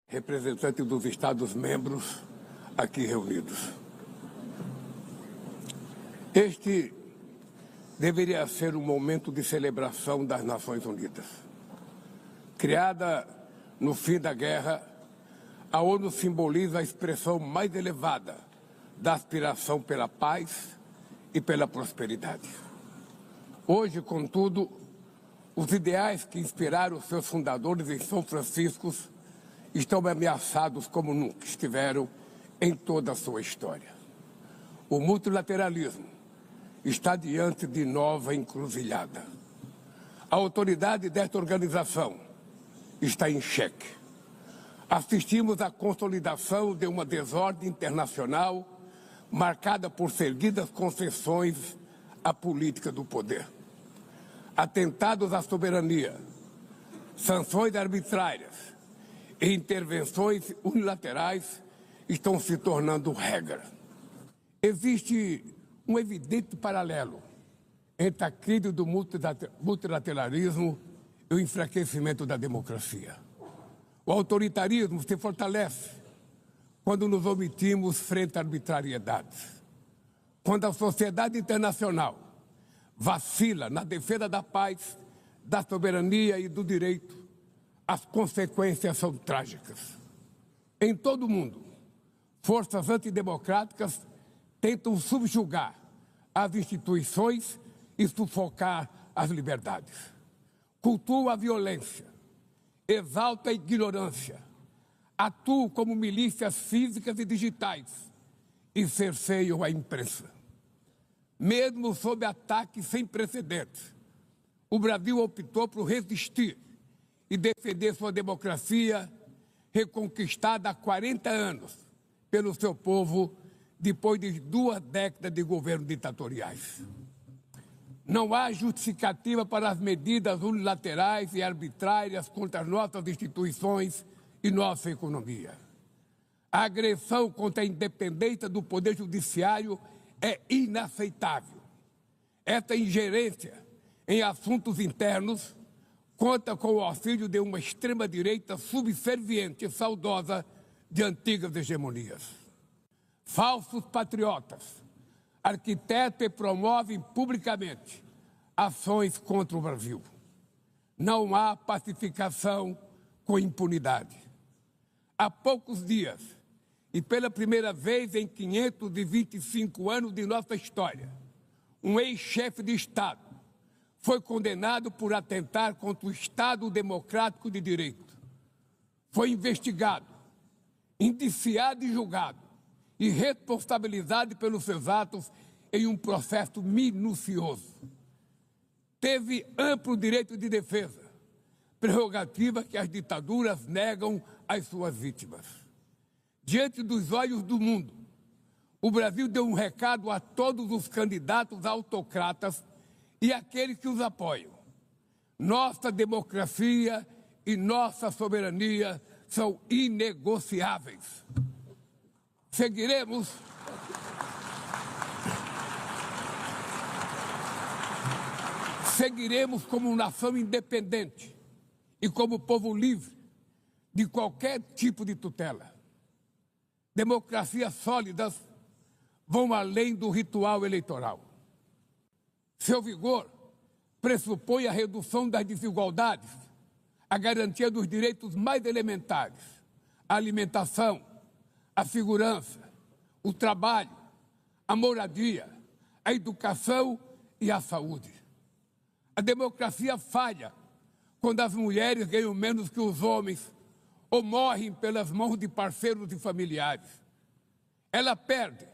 representantes dos Estados-membros aqui reunidos. Este deveria ser um momento de celebração das Nações Unidas. Criada no fim da guerra, a ONU simboliza a expressão mais elevada da aspiração pela paz e pela prosperidade. Hoje, contudo, os ideais que inspiraram seus fundadores em São Francisco estão ameaçados como nunca estiveram em toda a sua história. O multilateralismo está diante de nova encruzilhada. A autoridade desta organização está em xeque. Assistimos à consolidação de uma desordem internacional marcada por seguidas concessões à política do poder. Atentados à soberania, sanções arbitrárias e intervenções unilaterais estão se tornando regra. Existe um evidente paralelo entre a crise do multilateralismo e o enfraquecimento da democracia. O autoritarismo se fortalece quando nos omitimos frente a arbitrariedades. Quando a sociedade internacional vacila na defesa da paz, da soberania e do direito, as consequências são trágicas. Em todo o mundo, forças antidemocráticas tentam subjugar as instituições e sufocar as liberdades. Cultuam a violência, exaltam a ignorância, atuam como milícias físicas e digitais e cerceiam a imprensa. Mesmo sob ataques sem precedentes, o Brasil optou por resistir e defender sua democracia, reconquistada há 40 anos pelo seu povo, depois de 2 décadas de governos ditatoriais. Não há justificativa para as medidas unilaterais e arbitrárias contra as nossas instituições e nossa economia. A agressão contra a independência do Poder Judiciário é inaceitável. Esta ingerência em assuntos internos conta com o auxílio de uma extrema-direita subserviente e saudosa de antigas hegemonias. Falsos patriotas arquitetam e promovem publicamente ações contra o Brasil. Não há pacificação com impunidade. Há poucos dias, e pela primeira vez em 525 anos de nossa história, um ex-chefe de Estado foi condenado por atentar contra o Estado democrático de direito. Foi investigado, indiciado e julgado, e responsabilizado pelos seus atos em um processo minucioso. Teve amplo direito de defesa, prerrogativa que as ditaduras negam às suas vítimas. Diante dos olhos do mundo, o Brasil deu um recado a todos os candidatos autocratas e àqueles que os apoiam. Nossa democracia e nossa soberania são inegociáveis. Seguiremos como nação independente e como povo livre de qualquer tipo de tutela. Democracias sólidas vão além do ritual eleitoral. Seu vigor pressupõe a redução das desigualdades, a garantia dos direitos mais elementares, a alimentação, a segurança, o trabalho, a moradia, a educação e a saúde. A democracia falha quando as mulheres ganham menos que os homens ou morrem pelas mãos de parceiros e familiares. Ela perde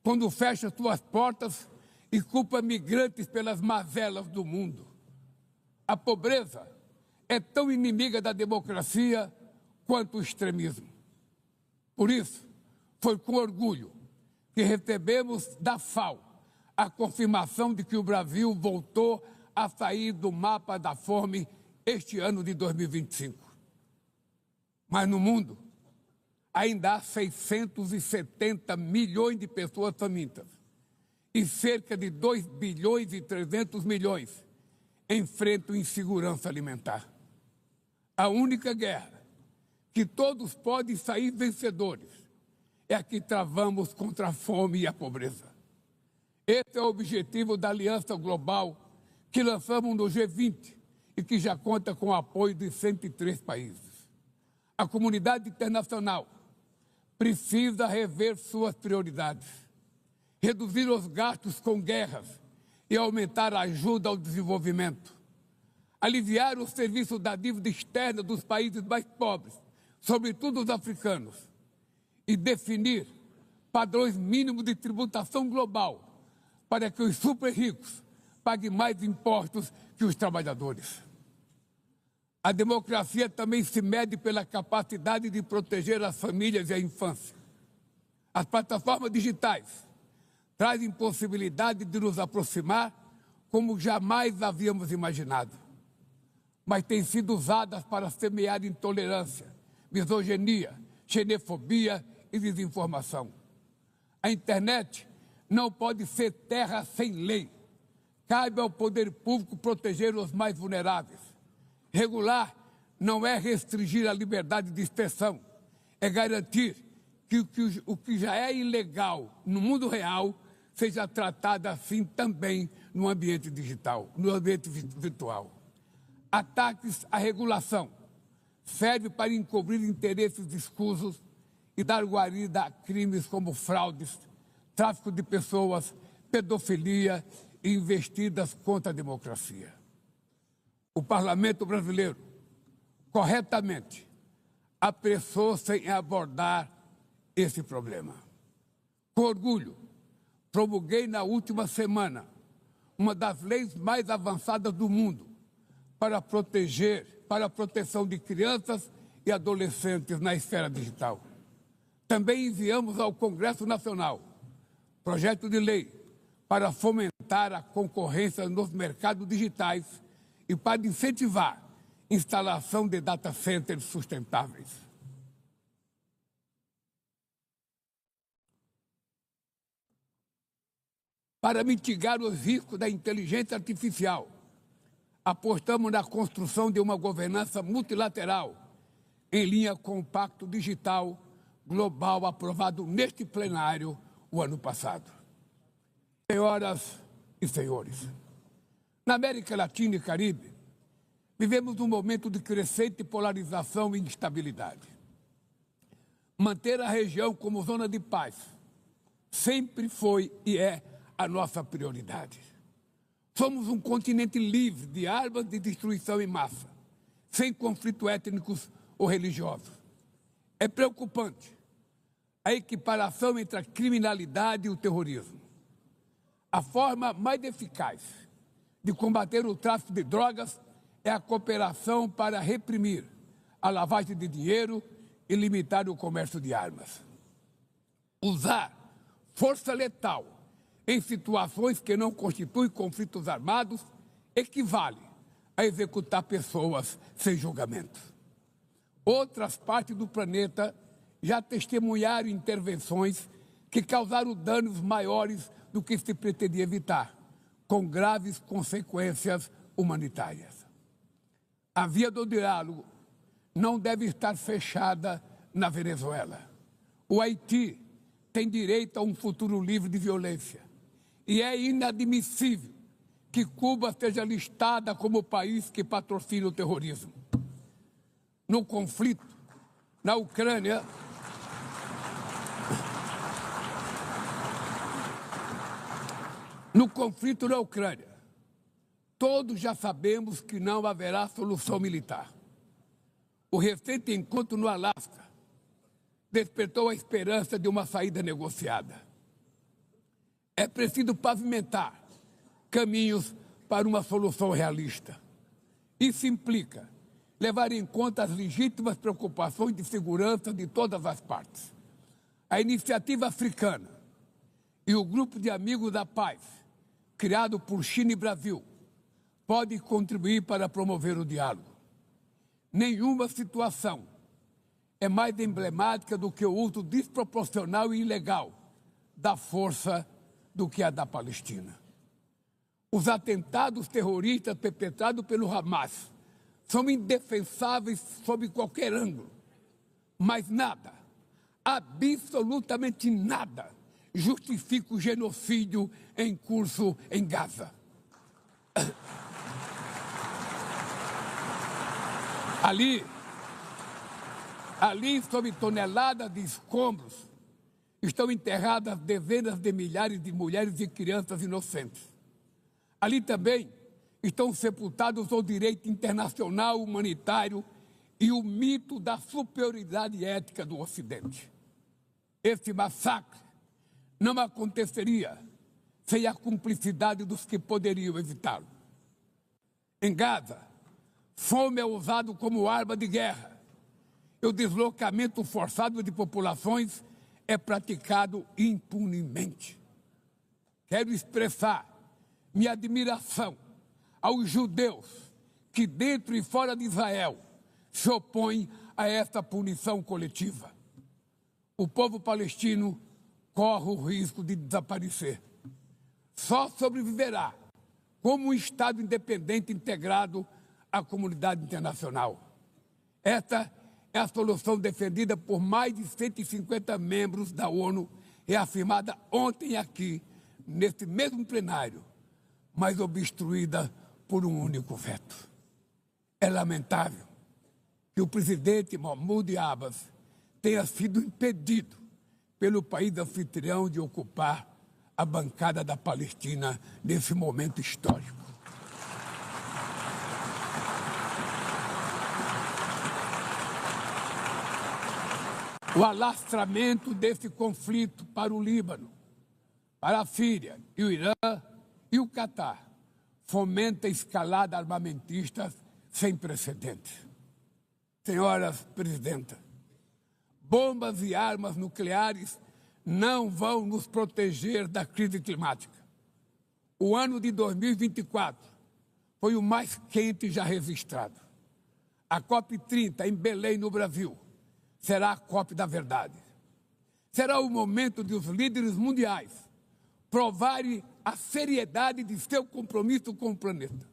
quando fecha suas portas e culpa migrantes pelas mazelas do mundo. A pobreza é tão inimiga da democracia quanto o extremismo. Por isso, foi com orgulho que recebemos da FAO a confirmação de que o Brasil voltou a sair do mapa da fome este ano de 2025. Mas no mundo, ainda há 670 milhões de pessoas famintas e cerca de 2 bilhões e 300 milhões enfrentam insegurança alimentar. A única guerra que todos podem sair vencedores, é a que travamos contra a fome e a pobreza. Esse é o objetivo da Aliança Global que lançamos no G20 e que já conta com o apoio de 103 países. A comunidade internacional precisa rever suas prioridades, reduzir os gastos com guerras e aumentar a ajuda ao desenvolvimento, aliviar o serviço da dívida externa dos países mais pobres, sobretudo os africanos, e definir padrões mínimos de tributação global para que os super ricos paguem mais impostos que os trabalhadores. A democracia também se mede pela capacidade de proteger as famílias e a infância. As plataformas digitais trazem possibilidade de nos aproximar como jamais havíamos imaginado, mas têm sido usadas para semear intolerância, misoginia, xenofobia e desinformação. A internet não pode ser terra sem lei. Cabe ao poder público proteger os mais vulneráveis. Regular não é restringir a liberdade de expressão, é garantir que o que já é ilegal no mundo real seja tratado assim também no ambiente digital, no ambiente virtual. Ataques à regulação servem para encobrir interesses escusos e dar guarida a crimes como fraudes, tráfico de pessoas, pedofilia e investidas contra a democracia. O Parlamento brasileiro, corretamente, apressou-se em abordar esse problema. Com orgulho, promulguei na última semana uma das leis mais avançadas do mundo para a proteção de crianças e adolescentes na esfera digital. Também enviamos ao Congresso Nacional projeto de lei para fomentar a concorrência nos mercados digitais e para incentivar a instalação de data centers sustentáveis. Para mitigar os riscos da inteligência artificial, apostamos na construção de uma governança multilateral em linha com o Pacto Digital Global aprovado neste plenário o ano passado. Senhoras e senhores, na América Latina e Caribe, vivemos um momento de crescente polarização e instabilidade. Manter a região como zona de paz sempre foi e é a nossa prioridade. Somos um continente livre de armas de destruição em massa, sem conflitos étnicos ou religiosos. É preocupante a equiparação entre a criminalidade e o terrorismo. A forma mais eficaz de combater o tráfico de drogas é a cooperação para reprimir a lavagem de dinheiro e limitar o comércio de armas. Usar força letal em situações que não constituem conflitos armados equivale a executar pessoas sem julgamento. Outras partes do planeta já testemunharam intervenções que causaram danos maiores do que se pretendia evitar, com graves consequências humanitárias. A via do diálogo não deve estar fechada na Venezuela. O Haiti tem direito a um futuro livre de violência e é inadmissível que Cuba seja listada como o país que patrocina o terrorismo. No conflito na Ucrânia, todos já sabemos que não haverá solução militar. O recente encontro no Alasca despertou a esperança de uma saída negociada. É preciso pavimentar caminhos para uma solução realista. Isso implica levar em conta as legítimas preocupações de segurança de todas as partes. A iniciativa africana e o grupo de amigos da paz, criado por China e Brasil, podem contribuir para promover o diálogo. Nenhuma situação é mais emblemática do que o uso desproporcional e ilegal da força do que a da Palestina. Os atentados terroristas perpetrados pelo Hamas são indefensáveis sob qualquer ângulo Mas nada, absolutamente nada, justifica o genocídio em curso em Gaza. Ali, sob toneladas de escombros, estão enterradas dezenas de milhares de mulheres e crianças inocentes. Ali também estão sepultados o direito internacional humanitário e o mito da superioridade ética do Ocidente. Esse massacre não aconteceria sem a cumplicidade dos que poderiam evitá-lo. Em Gaza, fome é usado como arma de guerra e o deslocamento forçado de populações é praticado impunemente. Quero expressar minha admiração aos judeus que, dentro e fora de Israel, se opõem a esta punição coletiva. O povo palestino corre o risco de desaparecer. Só sobreviverá como um Estado independente integrado à comunidade internacional. Esta é a solução defendida por mais de 150 membros da ONU, reafirmada ontem aqui, nesse mesmo plenário, mas obstruída por um único veto. É lamentável que o presidente Mahmoud Abbas tenha sido impedido pelo país anfitrião de ocupar a bancada da Palestina nesse momento histórico. O alastramento desse conflito para o Líbano, para a Síria e o Irã e o Catar fomenta a escalada armamentista sem precedentes. Senhoras presidentas, bombas e armas nucleares não vão nos proteger da crise climática. O ano de 2024 foi o mais quente já registrado. A COP30 em Belém, no Brasil, será a COP da verdade. Será o momento de os líderes mundiais provarem a seriedade de seu compromisso com o planeta.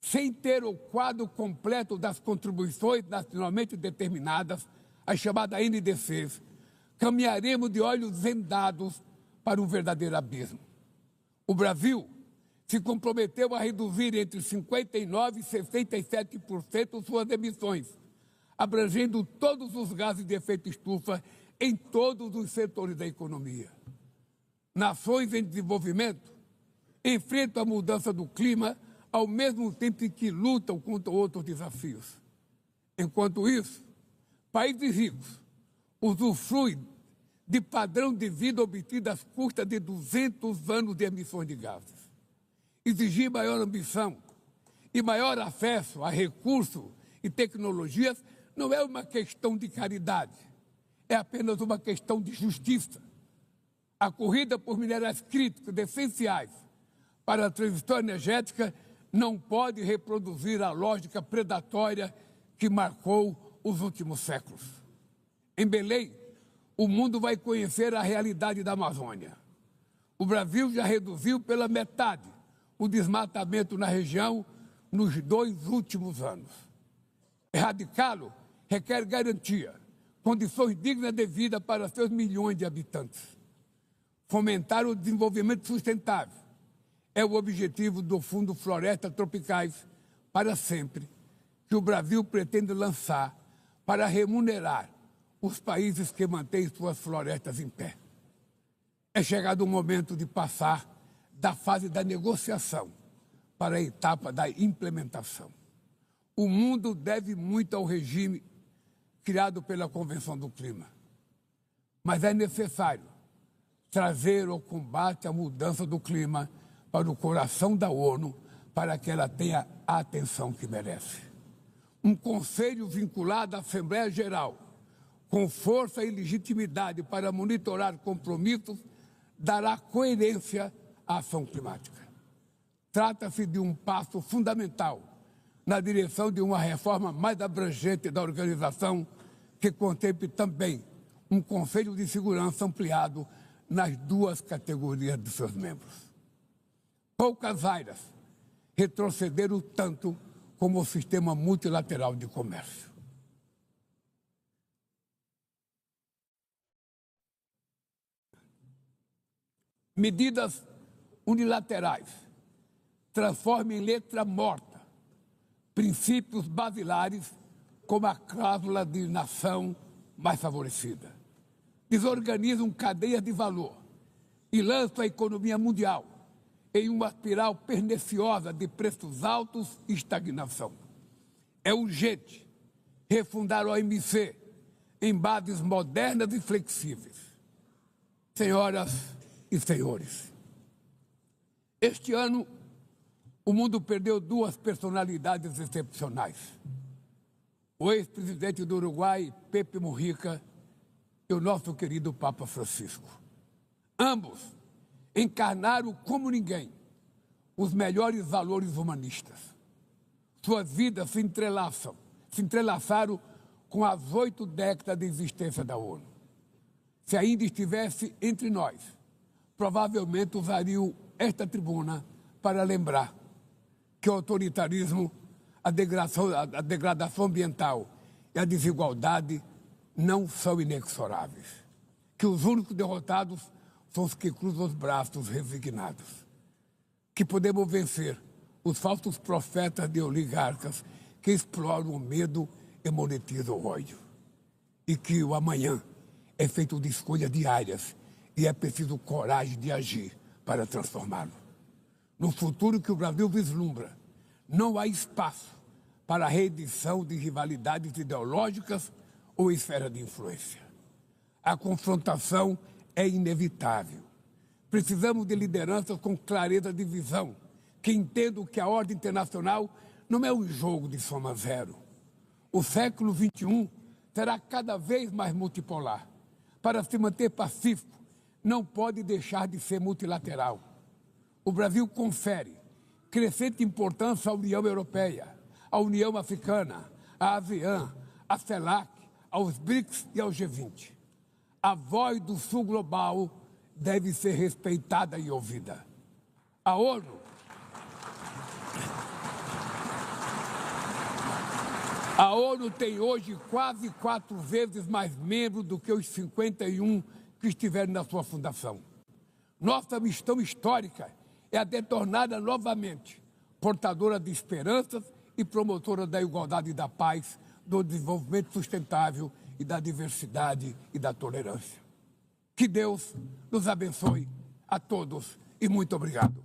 Sem ter o quadro completo das contribuições nacionalmente determinadas, as chamadas NDCs, caminharemos de olhos vendados para um verdadeiro abismo. O Brasil se comprometeu a reduzir entre 59% e 67% suas emissões, abrangendo todos os gases de efeito estufa em todos os setores da economia. Nações em desenvolvimento enfrentam a mudança do clima ao mesmo tempo em que lutam contra outros desafios. Enquanto isso, países ricos usufruem de padrão de vida obtido às custas de 200 anos de emissões de gases. Exigir maior ambição e maior acesso a recursos e tecnologias não é uma questão de caridade, é apenas uma questão de justiça. A corrida por minerais críticos essenciais para a transição energética não pode reproduzir a lógica predatória que marcou os últimos séculos. Em Belém, o mundo vai conhecer a realidade da Amazônia. O Brasil já reduziu pela metade o desmatamento na região nos 2 últimos anos. Erradicá-lo requer garantia, condições dignas de vida para seus milhões de habitantes. Fomentar o desenvolvimento sustentável é o objetivo do Fundo Florestas Tropicais para Sempre, que o Brasil pretende lançar para remunerar os países que mantêm suas florestas em pé. É chegado o momento de passar da fase da negociação para a etapa da implementação. O mundo deve muito ao regime criado pela Convenção do Clima, mas é necessário trazer o combate à mudança do clima para o coração da ONU, para que ela tenha a atenção que merece. Um conselho vinculado à Assembleia Geral, com força e legitimidade para monitorar compromissos, dará coerência à ação climática. Trata-se de um passo fundamental na direção de uma reforma mais abrangente da organização, que contemple também um Conselho de Segurança ampliado nas 2 categorias de seus membros. Poucas áreas retrocederam tanto como o sistema multilateral de comércio. medidas unilaterais transformam em letra morta princípios basilares como a cláusula de nação mais favorecida. Desorganizam cadeias de valor e lançam a economia mundial em uma espiral perniciosa de preços altos e estagnação. É urgente refundar a OMC em bases modernas e flexíveis. Senhoras e senhores, este ano o mundo perdeu duas personalidades excepcionais. O ex-presidente do Uruguai, Pepe Mujica, e o nosso querido Papa Francisco. Ambos encarnaram como ninguém os melhores valores humanistas. Suas vidas se entrelaçaram com as 8 décadas de existência da ONU. Se ainda estivesse entre nós, provavelmente usariam esta tribuna para lembrar que o autoritarismo, a degradação ambiental e a desigualdade não são inexoráveis. Que os únicos derrotados são os que cruzam os braços resignados. Que podemos vencer os falsos profetas de oligarcas que exploram o medo e monetizam o ódio. E que o amanhã é feito de escolhas diárias e é preciso coragem de agir para transformá-lo. No futuro que o Brasil vislumbra, não há espaço para a reedição de rivalidades ideológicas ou esfera de influência. A confrontação é inevitável. Precisamos de lideranças com clareza de visão, que entendam que a ordem internacional não é um jogo de soma zero. O século XXI será cada vez mais multipolar. Para se manter pacífico, não pode deixar de ser multilateral. O Brasil confere crescente importância à União Europeia, à União Africana, à ASEAN, à CELAC, aos BRICS e ao G20. A voz do Sul global deve ser respeitada e ouvida. A ONU tem hoje quase 4 vezes mais membros do que os 51 que estiveram na sua fundação. Nossa missão histórica é a de torná-la novamente portadora de esperanças e promotora da igualdade e da paz, do desenvolvimento sustentável e da diversidade e da tolerância. Que Deus nos abençoe a todos e muito obrigado.